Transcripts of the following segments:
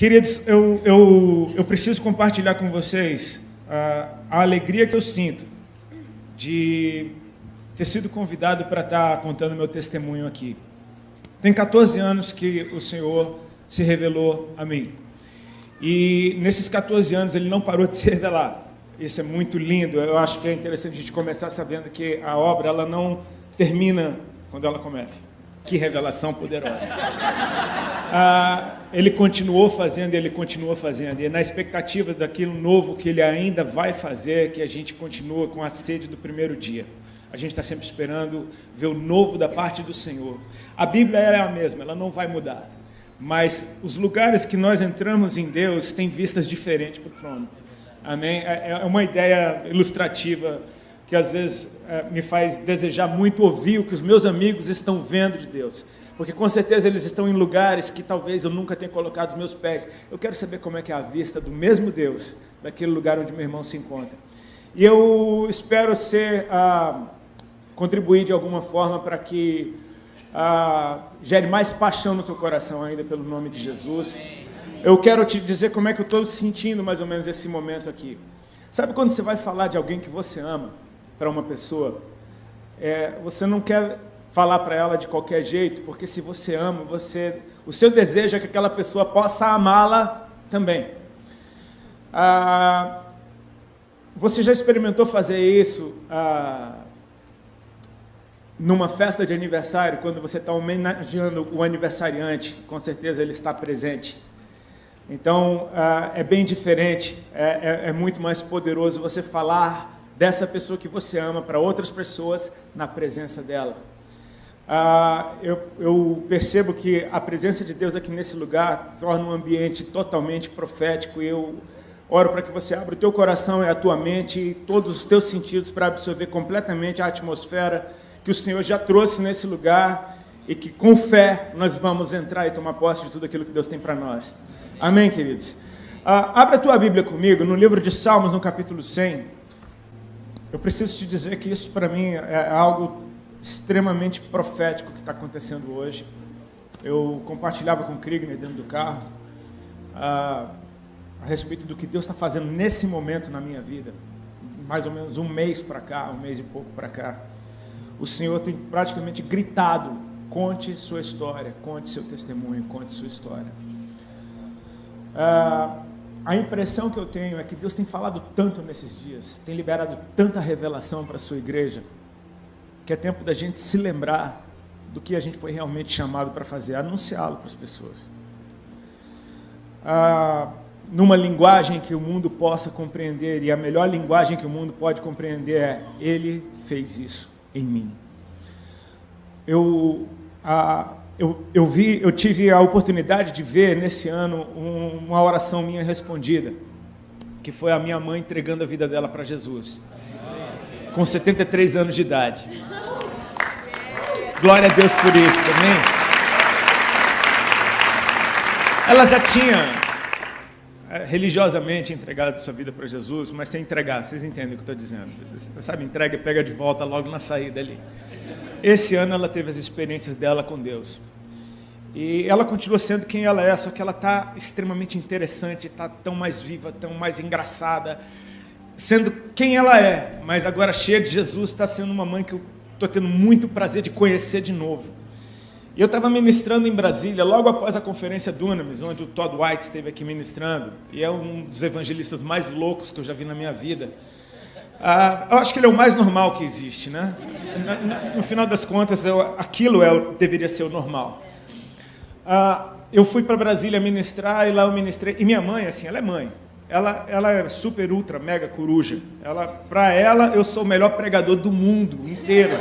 Queridos, eu preciso compartilhar com vocês a alegria que eu sinto de ter sido convidado para estar contando meu testemunho aqui. Tem 14 anos que o Senhor se revelou a mim. E nesses 14 anos Ele não parou de se revelar. Isso é muito lindo. Eu acho que é interessante a gente começar sabendo que a obra ela não termina quando ela começa. Que revelação poderosa. Ele continuou fazendo, ele continua fazendo. E é na expectativa daquilo novo que ele ainda vai fazer, que a gente continua com a sede do primeiro dia. A gente está sempre esperando ver o novo da parte do Senhor. A Bíblia é a mesma, ela não vai mudar. Mas os lugares que nós entramos em Deus têm vistas diferentes para o trono. Amém? É uma ideia ilustrativa que às vezes me faz desejar muito ouvir o que os meus amigos estão vendo de Deus. Porque com certeza eles estão em lugares que talvez eu nunca tenha colocado os meus pés. Eu quero saber como é que é a vista do mesmo Deus, daquele lugar onde meu irmão se encontra. E eu espero contribuir de alguma forma para que gere mais paixão no teu coração ainda pelo nome de Jesus. Eu quero te dizer como é que eu estou sentindo mais ou menos esse momento aqui. Sabe quando você vai falar de alguém que você ama para uma pessoa, você não quer falar para ela de qualquer jeito, porque se você ama, o seu desejo é que aquela pessoa possa amá-la também. Você já experimentou fazer isso numa festa de aniversário, quando você está homenageando o aniversariante? Com certeza ele está presente. Então, é bem diferente, é muito mais poderoso você falar dessa pessoa que você ama para outras pessoas na presença dela. Eu percebo que a presença de Deus aqui nesse lugar torna um ambiente totalmente profético. Eu oro para que você abra o teu coração e a tua mente e todos os teus sentidos para absorver completamente a atmosfera que o Senhor já trouxe nesse lugar e que com fé nós vamos entrar e tomar posse de tudo aquilo que Deus tem para nós. Amém, queridos? Abra a tua Bíblia comigo no livro de Salmos, no capítulo 100. Eu preciso te dizer que isso para mim é algo extremamente profético que está acontecendo hoje. Eu compartilhava com o Kriegner dentro do carro a respeito do que Deus está fazendo nesse momento na minha vida. Mais ou menos um mês para cá, um mês e pouco para cá. O Senhor tem praticamente gritado: conte sua história, conte seu testemunho, conte sua história. A impressão que eu tenho é que Deus tem falado tanto nesses dias, tem liberado tanta revelação para a sua igreja, que é tempo da gente se lembrar do que a gente foi realmente chamado para fazer, anunciá-lo para as pessoas. Numa linguagem que o mundo possa compreender, e a melhor linguagem que o mundo pode compreender é: Ele fez isso em mim. Eu tive a oportunidade de ver nesse ano uma oração minha respondida, que foi a minha mãe entregando a vida dela para Jesus, com 73 anos de idade. Glória a Deus por isso, amém? Ela já tinha religiosamente entregado sua vida para Jesus, mas sem entregar, vocês entendem o que eu estou dizendo? Sabe, entrega e pega de volta logo na saída ali. Esse ano ela teve as experiências dela com Deus. E ela continua sendo quem ela é, só que ela está extremamente interessante, está tão mais viva, tão mais engraçada, sendo quem ela é, mas agora cheia de Jesus, está sendo uma mãe que eu estou tendo muito prazer de conhecer de novo. E eu estava ministrando em Brasília, logo após a conferência Dunamis, onde o Todd White esteve aqui ministrando, e é um dos evangelistas mais loucos que eu já vi na minha vida. Eu acho que ele é o mais normal que existe, né? No final das contas, aquilo deveria ser o normal. Eu fui para Brasília ministrar, e lá eu ministrei. E minha mãe, assim, ela é mãe. Ela é super, ultra, mega coruja. Para ela, eu sou o melhor pregador do mundo inteiro.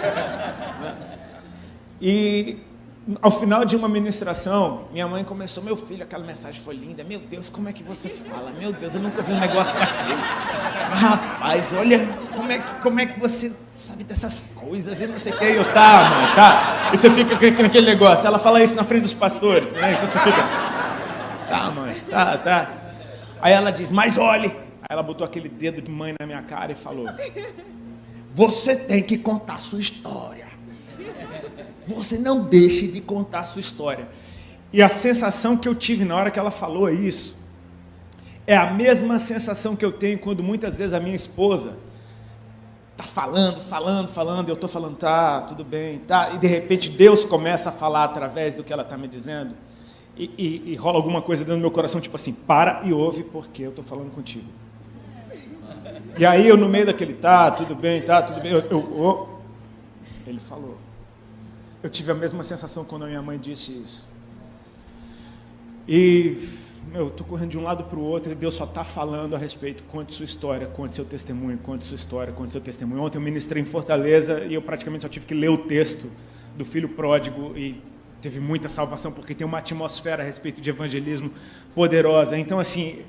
E ao final de uma ministração, minha mãe começou: meu filho, aquela mensagem foi linda, meu Deus, como é que você fala? Meu Deus, eu nunca vi um negócio daquele. Rapaz, olha, como é que você sabe dessas coisas? Eu não sei o que. Eu, tá, mãe, tá. E você fica com aquele negócio. Ela fala isso na frente dos pastores, né? Então você fica: tá, mãe, tá. Aí ela diz: mas olhe. Aí ela botou aquele dedo de mãe na minha cara e falou: você tem que contar a sua história. Você não deixe de contar a sua história. E a sensação que eu tive na hora que ela falou isso é a mesma sensação que eu tenho quando muitas vezes a minha esposa está falando, e eu estou falando, tá, tudo bem, tá, e de repente Deus começa a falar através do que ela está me dizendo, e rola alguma coisa dentro do meu coração, tipo assim, para e ouve, porque eu estou falando contigo. E aí eu no meio daquele, tudo bem, ele falou. Eu tive a mesma sensação quando a minha mãe disse isso. E, eu estou correndo de um lado para o outro e Deus só está falando a respeito, conte sua história, conte seu testemunho, conte sua história, conte seu testemunho. Ontem eu ministrei em Fortaleza e eu praticamente só tive que ler o texto do filho pródigo e teve muita salvação, porque tem uma atmosfera a respeito de evangelismo poderosa. Então, assim,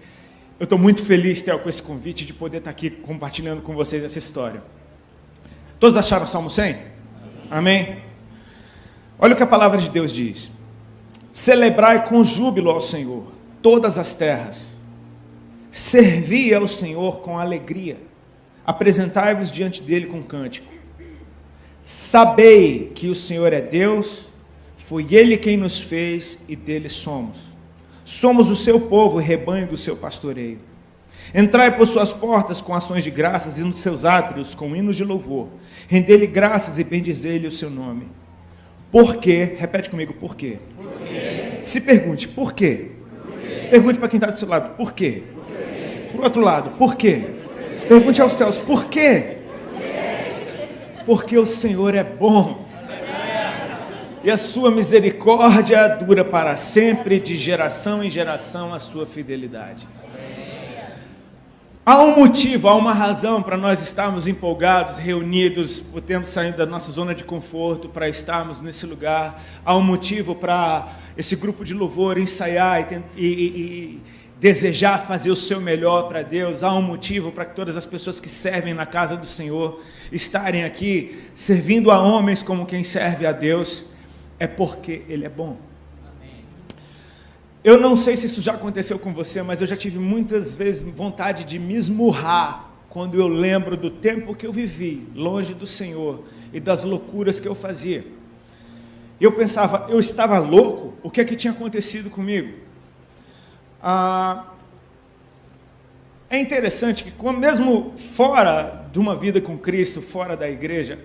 eu estou muito feliz, Theo, com esse convite de poder estar aqui compartilhando com vocês essa história. Todos acharam o Salmo 100? Amém? Olha o que a palavra de Deus diz. Celebrai com júbilo ao Senhor todas as terras. Servi ao Senhor com alegria. Apresentai-vos diante dele com cântico. Sabei que o Senhor é Deus, foi ele quem nos fez e dele somos. Somos o seu povo e rebanho do seu pastoreio. Entrai por suas portas com ações de graças e nos seus átrios com hinos de louvor. Rendei-lhe graças e bendizei-lhe o seu nome. Por quê? Repete comigo, por quê? Por quê? Se pergunte, por quê? Por quê? Pergunte para quem está do seu lado, por quê? Para o outro lado, por quê? Pergunte aos céus, por quê? Porque o Senhor é bom. E a sua misericórdia dura para sempre, de geração em geração a sua fidelidade. Há um motivo, há uma razão para nós estarmos empolgados, reunidos, por termos saído da nossa zona de conforto, para estarmos nesse lugar. Há um motivo para esse grupo de louvor ensaiar e desejar fazer o seu melhor para Deus. Há um motivo para que todas as pessoas que servem na casa do Senhor estarem aqui, servindo a homens como quem serve a Deus. É porque Ele é bom. Eu não sei se isso já aconteceu com você, mas eu já tive muitas vezes vontade de me esmurrar quando eu lembro do tempo que eu vivi longe do Senhor e das loucuras que eu fazia. Eu pensava, eu estava louco? O que é que tinha acontecido comigo? É interessante que mesmo fora de uma vida com Cristo, fora da igreja,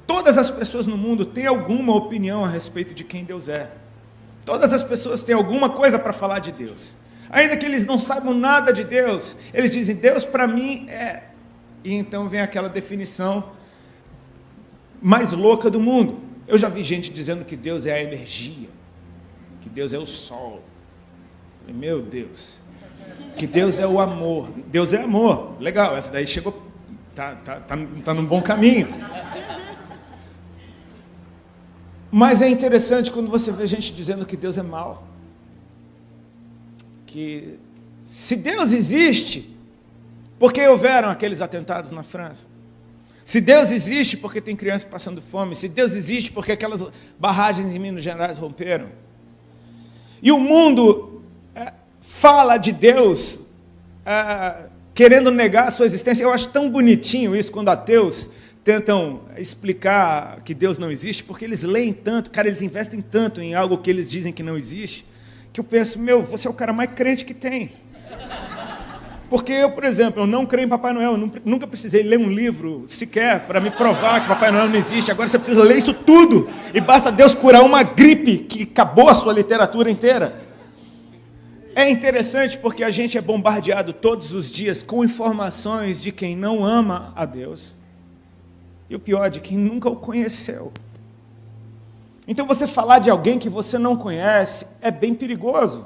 todas as pessoas no mundo têm alguma opinião a respeito de quem Deus é. Todas as pessoas têm alguma coisa para falar de Deus. Ainda que eles não saibam nada de Deus, eles dizem, Deus para mim é... E então vem aquela definição mais louca do mundo. Eu já vi gente dizendo que Deus é a energia, que Deus é o sol. Meu Deus. Que Deus é o amor. Deus é amor. Legal, essa daí chegou... Tá num bom caminho. Mas é interessante quando você vê gente dizendo que Deus é mau. Que se Deus existe, por que houveram aqueles atentados na França? Se Deus existe, porque tem crianças passando fome? Se Deus existe, porque aquelas barragens em Minas Gerais romperam? E o mundo fala de Deus querendo negar a sua existência. Eu acho tão bonitinho isso quando ateus tentam explicar que Deus não existe, porque eles leem tanto, cara, eles investem tanto em algo que eles dizem que não existe, que eu penso, você é o cara mais crente que tem. Porque eu, por exemplo, eu não creio em Papai Noel, nunca precisei ler um livro sequer para me provar que Papai Noel não existe. Agora você precisa ler isso tudo, e basta Deus curar uma gripe que acabou a sua literatura inteira. É interessante porque a gente é bombardeado todos os dias com informações de quem não ama a Deus. E o pior, de quem nunca o conheceu. Então, você falar de alguém que você não conhece é bem perigoso.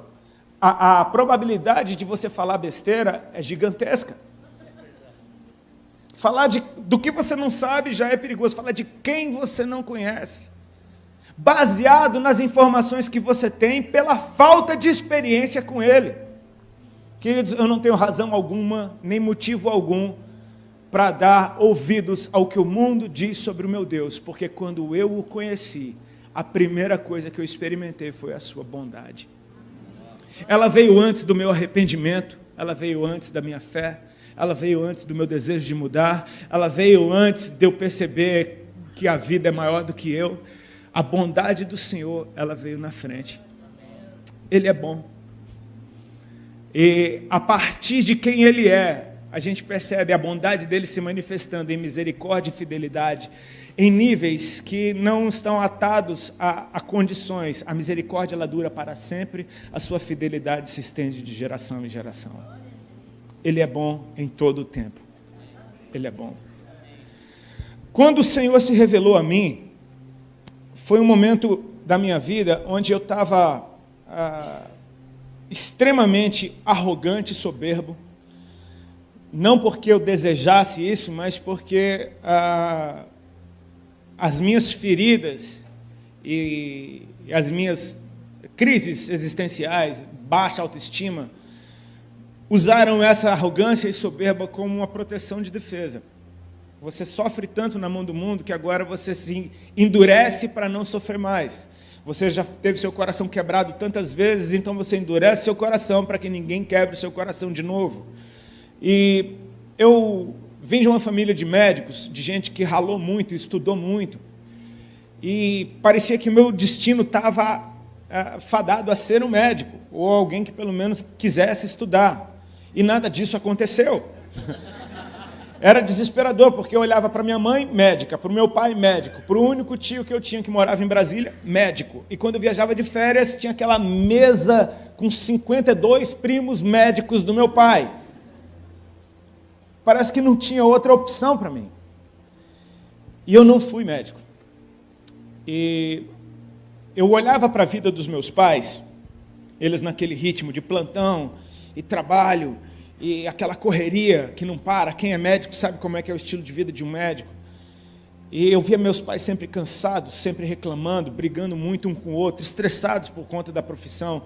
A probabilidade de você falar besteira é gigantesca. Falar do que você não sabe já é perigoso. Falar de quem você não conhece. Baseado nas informações que você tem pela falta de experiência com ele. Queridos, eu não tenho razão alguma, nem motivo algum, para dar ouvidos ao que o mundo diz sobre o meu Deus, porque quando eu o conheci, a primeira coisa que eu experimentei foi a sua bondade. Ela veio antes do meu arrependimento, ela veio antes da minha fé, ela veio antes do meu desejo de mudar, ela veio antes de eu perceber que a vida é maior do que eu. A bondade do Senhor, ela veio na frente. Ele é bom. E a partir de quem Ele é, a gente percebe a bondade dele se manifestando em misericórdia e fidelidade, em níveis que não estão atados a condições. A misericórdia, ela dura para sempre, a sua fidelidade se estende de geração em geração. Ele é bom em todo o tempo. Ele é bom. Quando o Senhor se revelou a mim, foi um momento da minha vida onde eu estava extremamente arrogante e soberbo, não porque eu desejasse isso, mas porque as minhas feridas e as minhas crises existenciais, baixa autoestima, usaram essa arrogância e soberba como uma proteção de defesa. Você sofre tanto na mão do mundo que agora você se endurece para não sofrer mais. Você já teve seu coração quebrado tantas vezes, então você endurece seu coração para que ninguém quebre o seu coração de novo. E eu vim de uma família de médicos, de gente que ralou muito, estudou muito, e parecia que o meu destino estava fadado a ser um médico, ou alguém que pelo menos quisesse estudar. E nada disso aconteceu. Era desesperador, porque eu olhava para minha mãe, médica, para o meu pai, médico, para o único tio que eu tinha que morava em Brasília, médico. E quando eu viajava de férias, tinha aquela mesa com 52 primos médicos do meu pai. Parece que não tinha outra opção para mim. E eu não fui médico. E eu olhava para a vida dos meus pais, eles naquele ritmo de plantão e trabalho, e aquela correria que não para. Quem é médico sabe como é que é o estilo de vida de um médico. E eu via meus pais sempre cansados, sempre reclamando, brigando muito um com o outro, estressados por conta da profissão.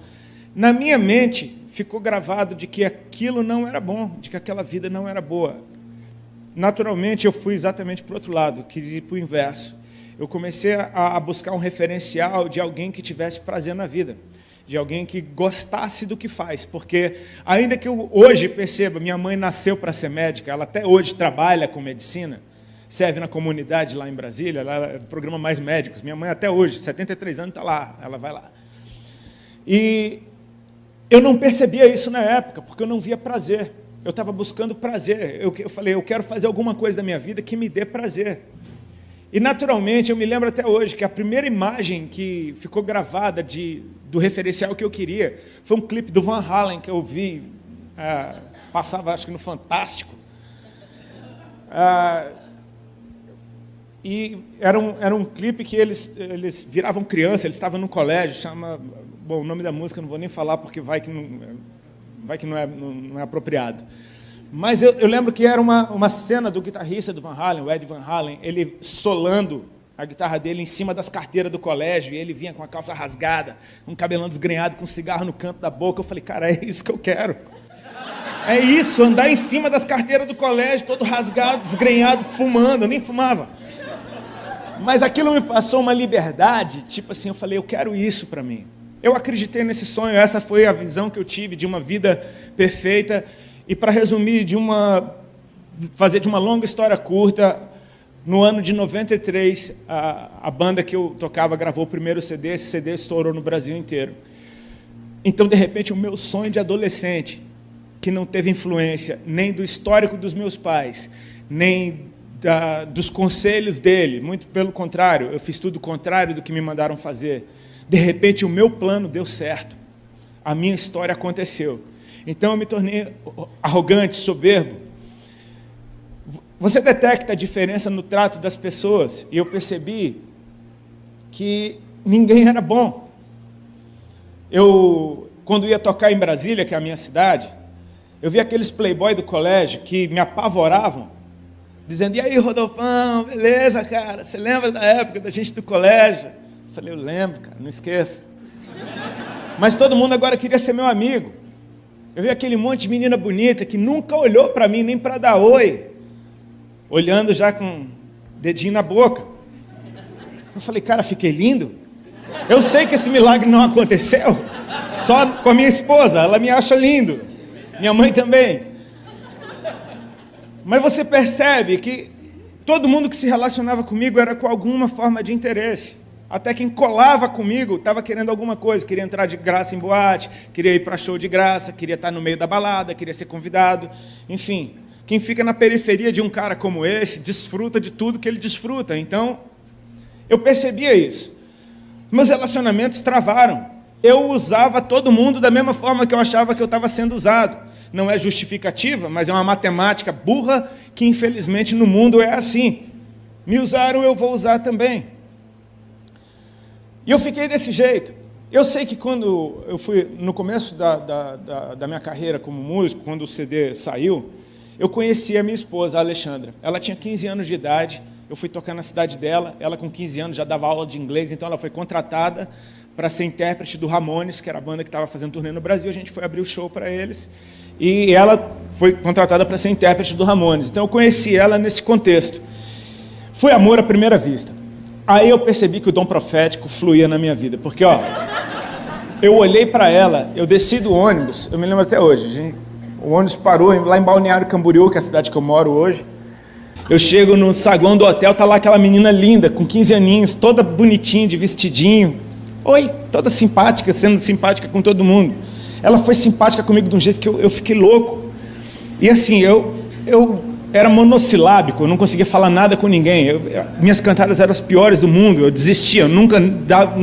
Na minha mente ficou gravado de que aquilo não era bom, de que aquela vida não era boa. Naturalmente, eu fui exatamente para o outro lado, quis ir para o inverso. Eu comecei a buscar um referencial de alguém que tivesse prazer na vida, de alguém que gostasse do que faz, porque ainda que eu hoje perceba, minha mãe nasceu para ser médica, ela até hoje trabalha com medicina, serve na comunidade lá em Brasília, ela é do programa Mais Médicos, minha mãe até hoje, 73 anos, está lá, ela vai lá. E eu não percebia isso na época, porque eu não via prazer, eu estava buscando prazer, eu falei, eu quero fazer alguma coisa da minha vida que me dê prazer. E, naturalmente, eu me lembro até hoje que a primeira imagem que ficou gravada do referencial que eu queria foi um clipe do Van Halen que eu vi, passava, acho que no Fantástico. E era um clipe que eles viravam criança, eles estavam no colégio, bom, o nome da música eu não vou nem falar porque vai que não é apropriado. Mas eu lembro que era uma cena do guitarrista do Van Halen, o Ed Van Halen, ele solando a guitarra dele em cima das carteiras do colégio, e ele vinha com a calça rasgada, com o cabelão desgrenhado, com um cigarro no canto da boca. Eu falei, cara, é isso que eu quero. É isso, andar em cima das carteiras do colégio, todo rasgado, desgrenhado, fumando. Eu nem fumava. Mas aquilo me passou uma liberdade, tipo assim, eu falei, eu quero isso para mim. Eu acreditei nesse sonho, essa foi a visão que eu tive de uma vida perfeita. E para resumir, fazer de uma longa história curta, no ano de 93, a banda que eu tocava gravou o primeiro CD, esse CD estourou no Brasil inteiro. Então, de repente, o meu sonho de adolescente, que não teve influência nem do histórico dos meus pais, nem dos conselhos dele, muito pelo contrário, eu fiz tudo o contrário do que me mandaram fazer. De repente, o meu plano deu certo, a minha história aconteceu. Então, eu me tornei arrogante, soberbo. Você detecta a diferença no trato das pessoas, e eu percebi que ninguém era bom. Quando ia tocar em Brasília, que é a minha cidade, eu vi aqueles playboy do colégio que me apavoravam, dizendo, e aí, Rodolfão, beleza, cara? Você lembra da época da gente do colégio? Eu falei, eu lembro, cara, não esqueço. Mas todo mundo agora queria ser meu amigo. Eu vi aquele monte de menina bonita que nunca olhou para mim, nem para dar oi, olhando já com o dedinho na boca. Eu falei, cara, fiquei lindo? Eu sei que esse milagre não aconteceu só com a minha esposa, ela me acha lindo, minha mãe também. Mas você percebe que todo mundo que se relacionava comigo era com alguma forma de interesse. Até quem colava comigo estava querendo alguma coisa, queria entrar de graça em boate, queria ir para show de graça, queria estar no meio da balada, queria ser convidado. Enfim, quem fica na periferia de um cara como esse, desfruta de tudo que ele desfruta. Então, eu percebia isso. Meus relacionamentos travaram. Eu usava todo mundo da mesma forma que eu achava que eu estava sendo usado. Não é justificativa, mas é uma matemática burra que, infelizmente, no mundo é assim. Me usaram, eu vou usar também. E eu fiquei desse jeito. Eu sei que quando eu fui, no começo da minha carreira como músico, quando o CD saiu, eu conheci a minha esposa, a Alexandra. Ela tinha 15 anos de idade, eu fui tocar na cidade dela, ela com 15 anos já dava aula de inglês, então ela foi contratada para ser intérprete do Ramones, que era a banda que estava fazendo turnê no Brasil, a gente foi abrir o show para eles, e ela foi contratada para ser intérprete do Ramones. Então eu conheci ela nesse contexto. Foi amor à primeira vista. Aí eu percebi que o dom profético fluía na minha vida, porque, eu olhei para ela, eu desci do ônibus, eu me lembro até hoje, o ônibus parou lá em Balneário Camboriú, que é a cidade que eu moro hoje. Eu chego no saguão do hotel, tá lá aquela menina linda, com 15 aninhos, toda bonitinha, de vestidinho. Oi, toda simpática, sendo simpática com todo mundo. Ela foi simpática comigo de um jeito que eu fiquei louco. E assim, eu era monossilábico, eu não conseguia falar nada com ninguém. Minhas cantadas eram as piores do mundo, eu desistia, não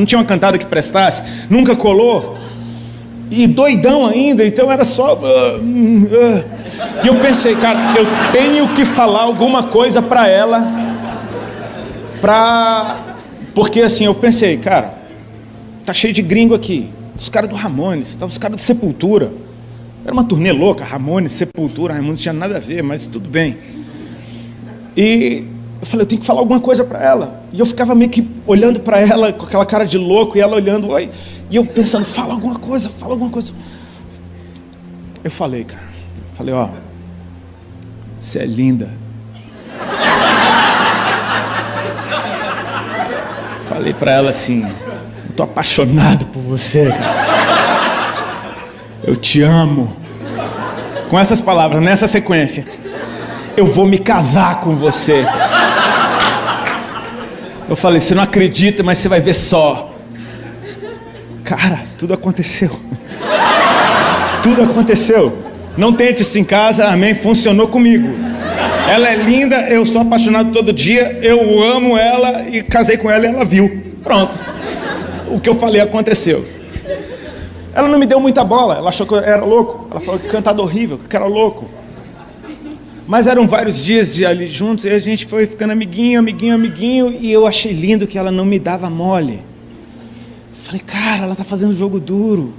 tinha uma cantada que prestasse, nunca colou. E doidão ainda, então era só... E eu pensei, cara, eu tenho que falar alguma coisa para ela, porque assim, eu pensei, cara, tá cheio de gringo aqui, os caras do Ramones, os caras do Sepultura. Era uma turnê louca, Ramones, Sepultura, Ramones não tinha nada a ver, mas tudo bem. E eu falei, eu tenho que falar alguma coisa para ela. E eu ficava meio que olhando para ela com aquela cara de louco, e ela olhando, oi. E eu pensando, fala alguma coisa. Eu falei, cara, você é linda. Falei para ela assim, eu tô apaixonado por você, cara. Eu te amo. Com essas palavras, nessa sequência. Eu vou me casar com você. Eu falei, você não acredita, mas você vai ver só. Cara, tudo aconteceu. Tudo aconteceu. Não tente isso em casa, amém, funcionou comigo. Ela é linda, eu sou apaixonado todo dia, eu amo ela e casei com ela e ela viu. Pronto. O que eu falei aconteceu. Ela não me deu muita bola, ela achou que eu era louco. Ela falou que cantava horrível, que eu era louco. Mas eram vários dias de ali juntos, e a gente foi ficando amiguinho, e eu achei lindo que ela não me dava mole. Falei, cara, ela tá fazendo jogo duro.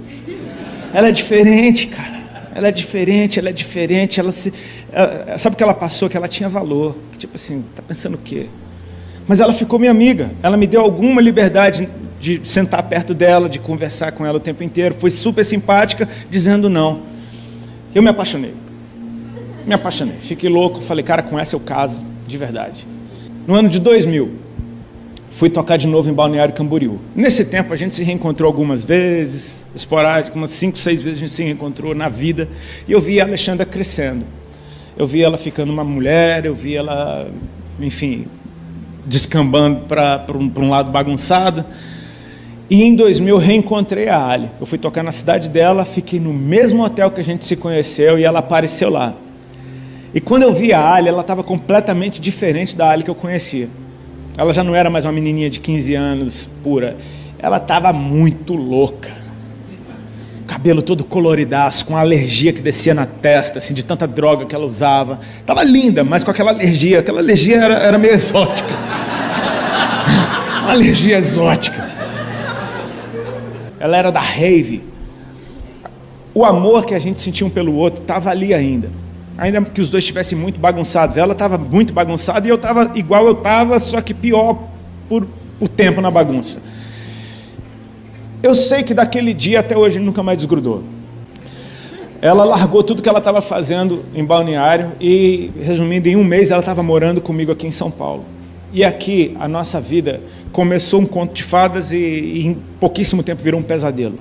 Ela é diferente, cara. Ela é diferente. Sabe o que ela passou? Que ela tinha valor. Que, tipo assim, tá pensando o quê? Mas ela ficou minha amiga. Ela me deu alguma liberdade de sentar perto dela, de conversar com ela o tempo inteiro. Foi super simpática, dizendo não. Eu me apaixonei. Fiquei louco. Falei, cara, com essa eu caso, de verdade. No ano de 2000, fui tocar de novo em Balneário Camboriú. Nesse tempo, a gente se reencontrou algumas vezes, esporádico, umas 5, 6 vezes a gente se reencontrou na vida. E eu vi a Alexandra crescendo. Eu vi ela ficando uma mulher, eu vi ela, enfim, descambando para um lado bagunçado. E em 2000 reencontrei a Ali. Eu fui tocar na cidade dela, fiquei no mesmo hotel que a gente se conheceu e ela apareceu lá. E quando eu vi a Ali, ela estava completamente diferente da Ali que eu conhecia. Ela já não era mais uma menininha de 15 anos pura. Ela estava muito louca. Cabelo todo coloridaço, com alergia que descia na testa, assim, de tanta droga que ela usava. Estava linda, mas com aquela alergia. Aquela alergia era meio exótica. Uma alergia exótica. Ela era da rave. O amor que a gente sentia um pelo outro estava ali ainda. Ainda que os dois estivessem muito bagunçados. Ela estava muito bagunçada e eu estava igual eu estava, só que pior por o tempo na bagunça. Eu sei que daquele dia até hoje ele nunca mais desgrudou. Ela largou tudo que ela estava fazendo em Balneário e, resumindo, em um mês ela estava morando comigo aqui em São Paulo. E aqui a nossa vida começou um conto de fadas e em pouquíssimo tempo virou um pesadelo.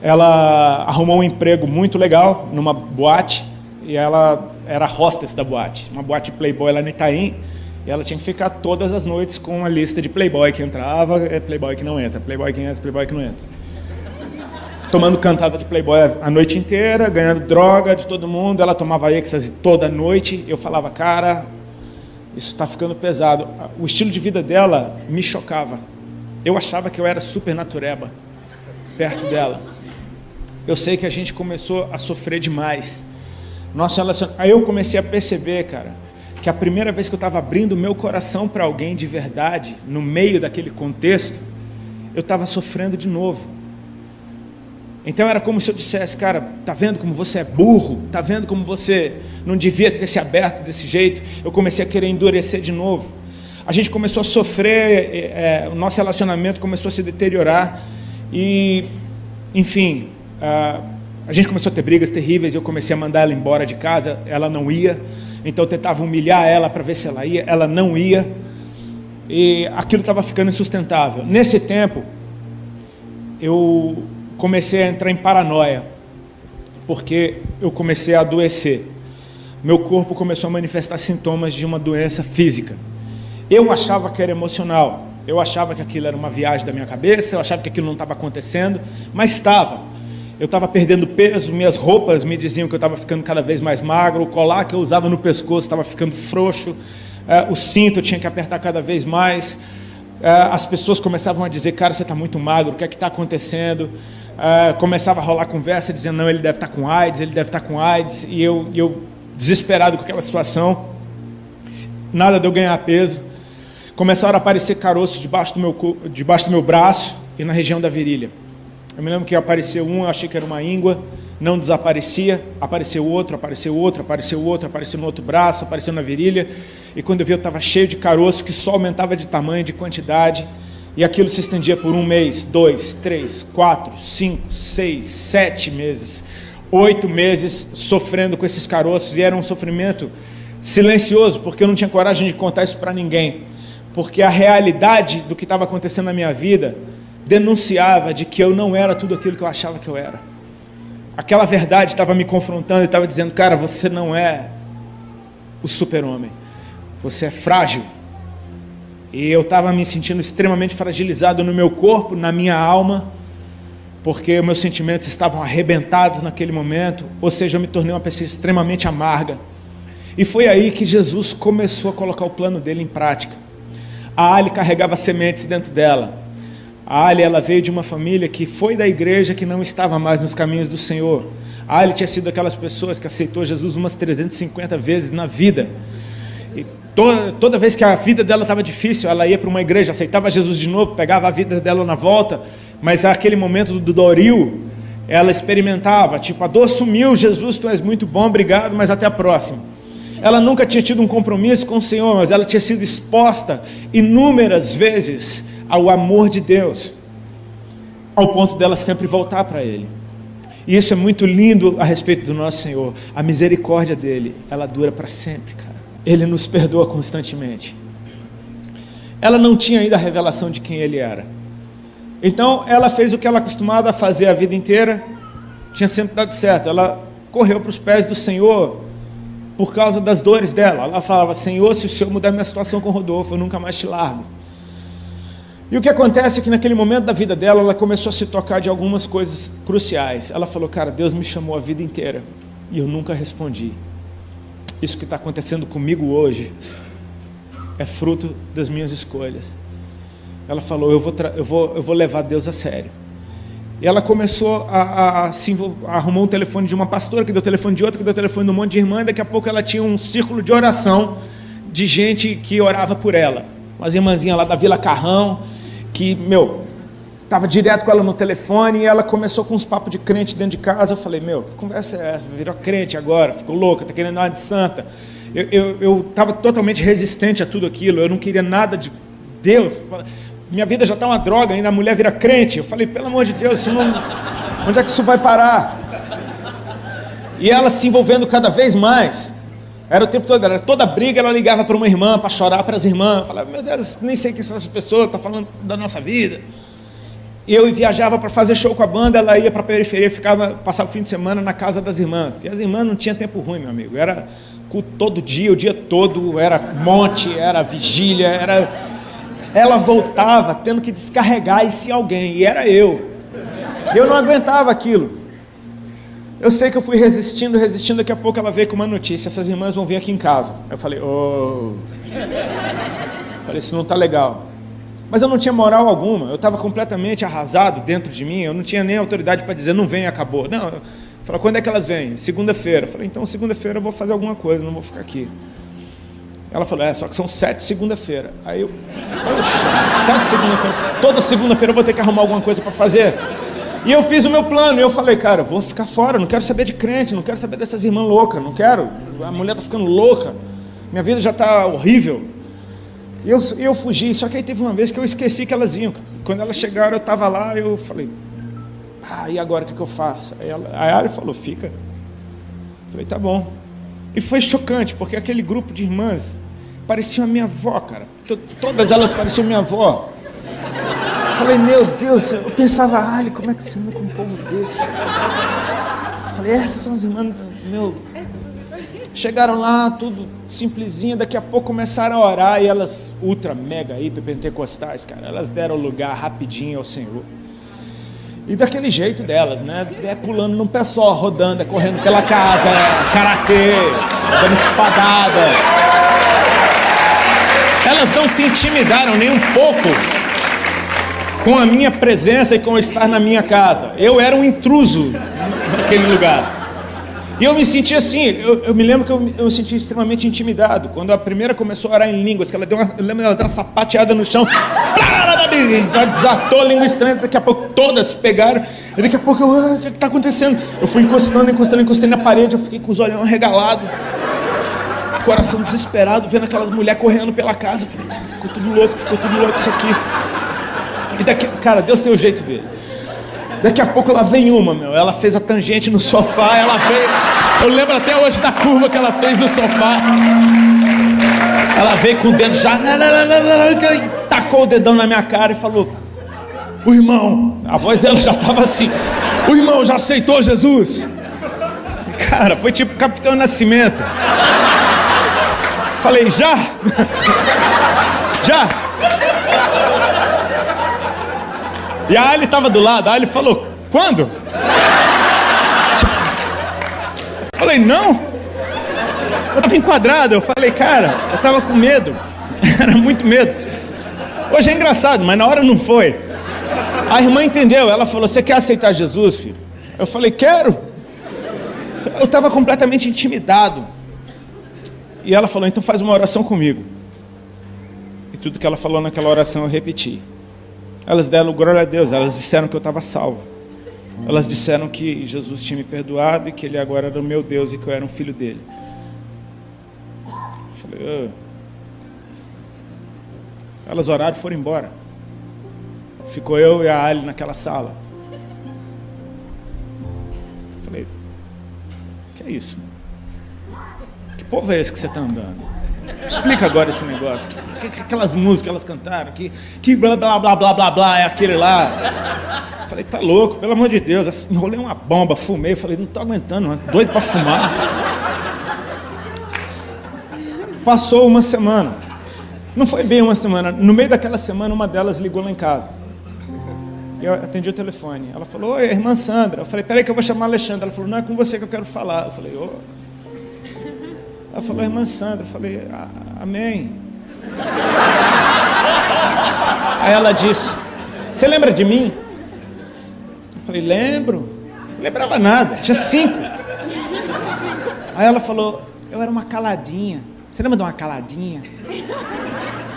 Ela arrumou um emprego muito legal numa boate e ela era hostess da boate, uma boate Playboy lá no Itaim, E ela tinha que ficar todas as noites com uma lista de playboy que entrava, playboy que não entra, playboy que entra, playboy que não entra. Tomando cantada de playboy a noite inteira, ganhando droga de todo mundo. Ela tomava êxtase toda noite. Eu falava, cara, isso está ficando pesado. O estilo de vida dela me chocava. Eu achava que eu era super natureba perto dela. Eu sei que a gente começou a sofrer demais. Aí eu comecei a perceber, cara, que a primeira vez que eu estava abrindo o meu coração para alguém de verdade, no meio daquele contexto, eu estava sofrendo de novo. Então era como se eu dissesse, cara, tá vendo como você é burro? Tá vendo como você não devia ter se aberto desse jeito? Eu comecei a querer endurecer de novo. A gente começou a sofrer, o nosso relacionamento começou a se deteriorar e, enfim, a gente começou a ter brigas terríveis. Eu comecei a mandar ela embora de casa, ela não ia. Então eu tentava humilhar ela para ver se ela ia, ela não ia. E aquilo estava ficando insustentável. Nesse tempo, eu comecei a entrar em paranoia, porque eu comecei a adoecer. Meu corpo começou a manifestar sintomas de uma doença física. Eu achava que era emocional, eu achava que aquilo era uma viagem da minha cabeça, eu achava que aquilo não estava acontecendo, mas estava. Eu estava perdendo peso, minhas roupas me diziam que eu estava ficando cada vez mais magro, o colar que eu usava no pescoço estava ficando frouxo, o cinto eu tinha que apertar cada vez mais. As pessoas começavam a dizer, cara, você está muito magro, o que é que está acontecendo? Começava a rolar conversa, dizendo, não, ele deve estar com AIDS, ele deve estar com AIDS, e eu desesperado com aquela situação, nada de eu ganhar peso. Começaram a aparecer caroços debaixo do meu braço e na região da virilha. Eu me lembro que apareceu um, eu achei que era uma íngua, não desaparecia, apareceu outro, apareceu outro, apareceu outro, apareceu no outro braço, apareceu na virilha, e quando eu vi eu estava cheio de caroço que só aumentava de tamanho, de quantidade, e aquilo se estendia por 1 mês, 2, 3, 4, 5, 6, 7 meses, 8 meses sofrendo com esses caroços, e era um sofrimento silencioso, porque eu não tinha coragem de contar isso para ninguém, porque a realidade do que estava acontecendo na minha vida denunciava de que eu não era tudo aquilo que eu achava que eu era. Aquela verdade estava me confrontando e estava dizendo, cara, você não é o super-homem, você é frágil. E eu estava me sentindo extremamente fragilizado no meu corpo, na minha alma, porque meus sentimentos estavam arrebentados naquele momento, ou seja, eu me tornei uma pessoa extremamente amarga. E foi aí que Jesus começou a colocar o plano dele em prática. A Ali carregava sementes dentro dela. A Ali, ela veio de uma família que foi da igreja, que não estava mais nos caminhos do Senhor. A Ali tinha sido aquelas pessoas que aceitou Jesus umas 350 vezes na vida. E toda vez que a vida dela estava difícil, ela ia para uma igreja, aceitava Jesus de novo, pegava a vida dela na volta, mas naquele momento do Doril, ela experimentava, tipo, a dor sumiu, Jesus, tu és muito bom, obrigado, mas até a próxima. Ela nunca tinha tido um compromisso com o Senhor, mas ela tinha sido exposta inúmeras vezes ao amor de Deus, ao ponto dela sempre voltar para Ele. E isso é muito lindo a respeito do nosso Senhor. A misericórdia dEle, ela dura para sempre, cara. Ele nos perdoa constantemente. Ela não tinha ainda a revelação de quem Ele era. Então, ela fez o que ela acostumada a fazer a vida inteira, tinha sempre dado certo. Ela correu para os pés do Senhor por causa das dores dela. Ela falava, Senhor, se o Senhor mudar minha situação com o Rodolfo, eu nunca mais te largo. E o que acontece é que naquele momento da vida dela, ela começou a se tocar de algumas coisas cruciais. Ela falou, cara, Deus me chamou a vida inteira e eu nunca respondi. Isso que está acontecendo comigo hoje é fruto das minhas escolhas. Ela falou, eu vou levar Deus a sério. E ela começou a arrumar um telefone de uma pastora, que deu telefone de outra, que deu telefone de um monte de irmã, e daqui a pouco ela tinha um círculo de oração de gente que orava por ela. Umas irmãzinhas lá da Vila Carrão, que, estava direto com ela no telefone, e ela começou com uns papos de crente dentro de casa. Eu falei, que conversa é essa? Virou crente agora, ficou louca, está querendo nada de santa. Eu estava totalmente resistente a tudo aquilo, eu não queria nada de Deus. Minha vida já está uma droga, ainda a mulher vira crente. Eu falei, pelo amor de Deus, onde é que isso vai parar? E ela se envolvendo cada vez mais. Era o tempo todo, era toda briga, ela ligava para uma irmã, para chorar para as irmãs. Eu falava, meu Deus, nem sei quem são essas pessoas, está falando da nossa vida. eu viajava para fazer show com a banda, ela ia para a periferia, passava o fim de semana na casa das irmãs. E as irmãs não tinham tempo ruim, meu amigo. Era culto todo dia, o dia todo, era monte, era vigília, Ela voltava tendo que descarregar isso em alguém, e era eu. Eu não aguentava aquilo. Eu sei que eu fui resistindo, daqui a pouco ela veio com uma notícia: essas irmãs vão vir aqui em casa. Eu falei, Falei, isso não está legal. Mas eu não tinha moral alguma, eu estava completamente arrasado dentro de mim, eu não tinha nem autoridade para dizer, não vem, acabou. Não, eu falei, quando é que elas vêm? Segunda-feira. Eu falei, então segunda-feira eu vou fazer alguma coisa, não vou ficar aqui. Ela falou, só que são 7 segunda-feira. Aí eu, poxa, 7 segunda-feira, toda segunda-feira eu vou ter que arrumar alguma coisa para fazer. E eu fiz o meu plano, e eu falei, cara, eu vou ficar fora, não quero saber de crente, não quero saber dessas irmãs loucas, não quero, a mulher está ficando louca, minha vida já está horrível. E eu fugi, só que aí teve uma vez que eu esqueci que elas vinham. Quando elas chegaram, eu estava lá, eu falei, e agora o que eu faço? Aí a Ari falou, fica. Eu falei, tá bom. E foi chocante, porque aquele grupo de irmãs parecia a minha avó, cara. Todas elas pareciam minha avó. Eu falei, meu Deus, eu pensava, Ali, como é que você anda com um povo desse? Eu falei, essas são as irmãs, meu... Chegaram lá, tudo simplesinho, daqui a pouco começaram a orar, e elas, ultra, mega, hiper pentecostais, cara, elas deram lugar rapidinho ao Senhor. E daquele jeito delas, né? Pulando num pé só, rodando, correndo pela casa, karatê, dando espadada. Elas não se intimidaram nem um pouco com a minha presença e com estar na minha casa. Eu era um intruso naquele lugar. E eu me senti assim, eu me lembro que eu me senti extremamente intimidado. Quando a primeira começou a orar em línguas, que ela eu lembro dela dar uma sapateada no chão, já desatou a língua estranha, daqui a pouco todas pegaram, e daqui a pouco o que está acontecendo? Eu fui encostei na parede, eu fiquei com os olhos arregalados, coração desesperado, vendo aquelas mulheres correndo pela casa. Eu falei, cara, ficou tudo louco isso aqui. E daqui, cara, Deus tem o jeito dele. Daqui a pouco lá vem ela fez a tangente no sofá, eu lembro até hoje da curva que ela fez no sofá. Ela veio com o dedo já, tacou o dedão na minha cara e falou, o irmão, a voz dela já estava assim, o irmão já aceitou Jesus? Cara, foi tipo Capitão Nascimento. Falei, já? Já? E a Ali estava do lado, a Ali falou, quando? Falei, não. Eu estava enquadrado, eu falei, cara, eu estava com medo, era muito medo. Hoje é engraçado, mas na hora não foi. A irmã entendeu, ela falou, você quer aceitar Jesus, filho? Eu falei, quero. Eu estava completamente intimidado. E ela falou, então faz uma oração comigo. E tudo que ela falou naquela oração eu repeti. Elas deram glória a Deus, elas disseram que eu estava salvo. Elas disseram que Jesus tinha me perdoado e que Ele agora era o meu Deus e que eu era um filho dele. Eu falei, Elas oraram e foram embora. Ficou eu e a Ali naquela sala. Eu falei, que é isso? Que povo é esse que você está andando? Explica agora esse negócio. Aquelas músicas que elas cantaram, que blá blá blá blá blá blá é aquele lá. Falei, tá louco, pelo amor de Deus. Enrolei uma bomba, fumei. Falei, não tô aguentando, doido pra fumar. Passou uma semana. Não foi bem uma semana. No meio daquela semana, uma delas ligou lá em casa. Eu atendi o telefone. Ela falou, oi, irmã Sandra. Eu falei, peraí que eu vou chamar a Alexandra. Ela falou, não é com você que eu quero falar. Eu falei, Ela falou, irmã Sandra. Eu falei, amém. Aí ela disse, você lembra de mim? Eu falei, lembro. Não lembrava nada, tinha 5. Aí ela falou, eu era uma caladinha. Você lembra de uma caladinha?